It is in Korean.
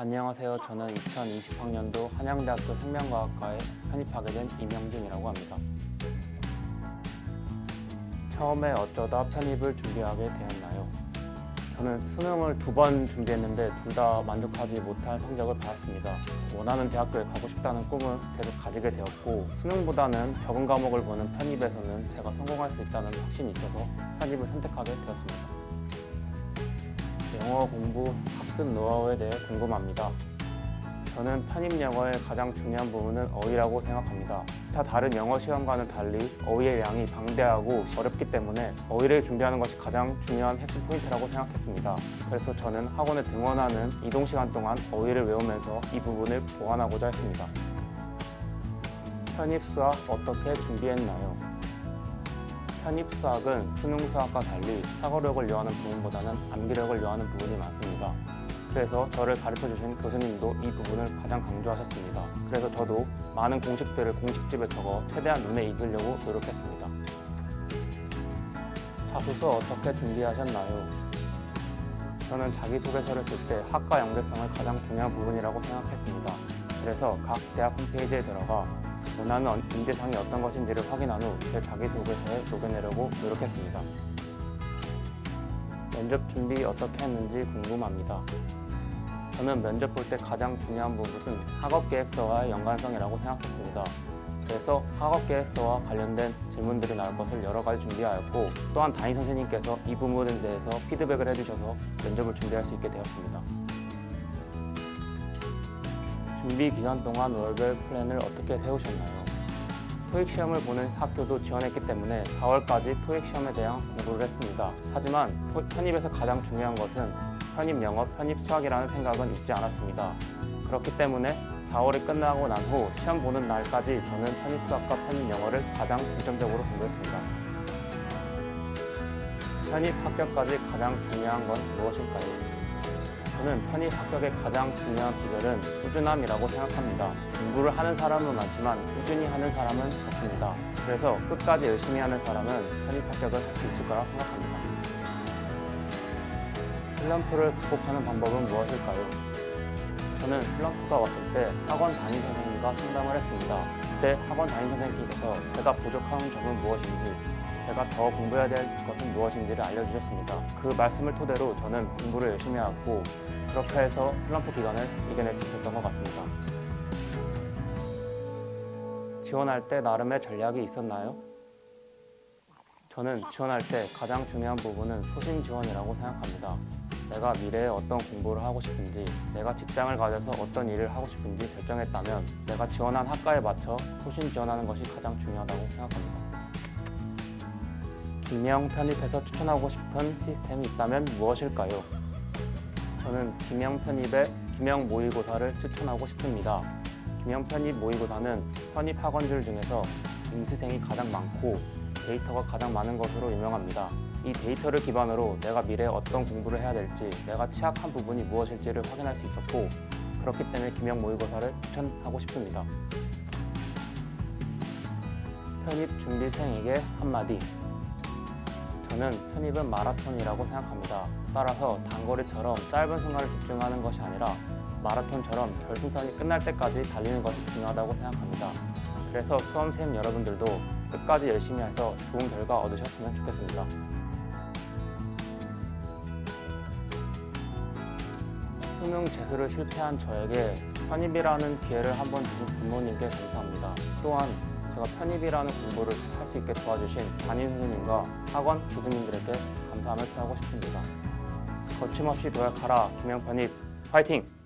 안녕하세요. 저는 2020학년도 한양대학교 생명과학과에 편입하게 된 임영준이라고 합니다. 처음에 어쩌다 편입을 준비하게 되었나요? 저는 수능을 2번 준비했는데 둘 다 만족하지 못할 성적을 받았습니다. 원하는 대학교에 가고 싶다는 꿈을 계속 가지게 되었고, 수능보다는 적은 과목을 보는 편입에서는 제가 성공할 수 있다는 확신이 있어서 편입을 선택하게 되었습니다. 영어 공부, 학습 노하우에 대해 궁금합니다. 저는 편입 영어의 가장 중요한 부분은 어휘라고 생각합니다. 다 다른 영어 시험과는 달리 어휘의 양이 방대하고 어렵기 때문에 어휘를 준비하는 것이 가장 중요한 핵심 포인트라고 생각했습니다. 그래서 저는 학원에 등원하는 이동 시간 동안 어휘를 외우면서 이 부분을 보완하고자 했습니다. 편입 수학 어떻게 준비했나요? 편입 수학은 수능 수학과 달리 사고력을 요하는 부분보다는 암기력을 요하는 부분이 많습니다. 그래서 저를 가르쳐주신 교수님도 이 부분을 가장 강조하셨습니다. 그래서 저도 많은 공식들을 공식집에 적어 최대한 눈에 익으려고 노력했습니다. 자소서 어떻게 준비하셨나요? 저는 자기소개서를 쓸 때 학과 연계성을 가장 중요한 부분이라고 생각했습니다. 그래서 각 대학 홈페이지에 들어가 원하는 인재상이 어떤 것인지를 확인한 후 제 자기소개서에 녹여내려고 노력했습니다. 면접 준비 어떻게 했는지 궁금합니다. 저는 면접 볼 때 가장 중요한 부분은 학업계획서와의 연관성이라고 생각했습니다. 그래서 학업계획서와 관련된 질문들이 나올 것을 여러 가지 준비하였고, 또한 담임 선생님께서 이 부분에 대해서 피드백을 해주셔서 면접을 준비할 수 있게 되었습니다. 준비 기간 동안 월별 플랜을 어떻게 세우셨나요? 토익 시험을 보는 학교도 지원했기 때문에 4월까지 토익 시험에 대한 공부를 했습니다. 하지만 편입에서 가장 중요한 것은 편입 영어, 편입 수학이라는 생각은 잊지 않았습니다. 그렇기 때문에 4월이 끝나고 난 후 시험 보는 날까지 저는 편입 수학과 편입 영어를 가장 중점적으로 공부했습니다. 편입 합격까지 가장 중요한 건 무엇일까요? 저는 편입 합격의 가장 중요한 비결은 꾸준함이라고 생각합니다. 공부를 하는 사람은 많지만 꾸준히 하는 사람은 적습니다. 그래서 끝까지 열심히 하는 사람은 편입 합격을 할 수 있을 거라 생각합니다. 슬럼프를 극복하는 방법은 무엇일까요? 저는 슬럼프가 왔을 때 학원 담임 선생님과 상담을 했습니다. 그때 학원 담임 선생님께서 제가 부족한 점은 무엇인지, 제가 더 공부해야 될 것은 무엇인지를 알려주셨습니다. 그 말씀을 토대로 저는 공부를 열심히 하고 그렇게 해서 슬럼프 기간을 이겨낼 수 있었던 것 같습니다. 지원할 때 나름의 전략이 있었나요? 저는 지원할 때 가장 중요한 부분은 소신 지원이라고 생각합니다. 내가 미래에 어떤 공부를 하고 싶은지, 내가 직장을 가져서 어떤 일을 하고 싶은지 결정했다면 내가 지원한 학과에 맞춰 소신 지원하는 것이 가장 중요하다고 생각합니다. 기명 편입에서 추천하고 싶은 시스템이 있다면 무엇일까요? 저는 기명 편입에 기명 모의고사를 추천하고 싶습니다. 기명 편입 모의고사는 편입 학원들 중에서 임시생이 가장 많고 데이터가 가장 많은 것으로 유명합니다. 이 데이터를 기반으로 내가 미래에 어떤 공부를 해야 될지, 내가 취약한 부분이 무엇일지를 확인할 수 있었고, 그렇기 때문에 기명 모의고사를 추천하고 싶습니다. 편입 준비생에게 한마디. 저는 편입은 마라톤이라고 생각합니다. 따라서 단거리처럼 짧은 순간을 집중하는 것이 아니라 마라톤처럼 결승선이 끝날 때까지 달리는 것이 중요하다고 생각합니다. 그래서 수험생 여러분들도 끝까지 열심히 해서 좋은 결과 얻으셨으면 좋겠습니다. 수능 재수를 실패한 저에게 편입이라는 기회를 한번 주신 부모님께 감사합니다. 또한 제가 편입이라는 공부를 할 수 있게 도와주신 담임 선생님과 학원 교수님들에게 감사함을 표하고 싶습니다. 거침없이 도약하라 김영편입 화이팅!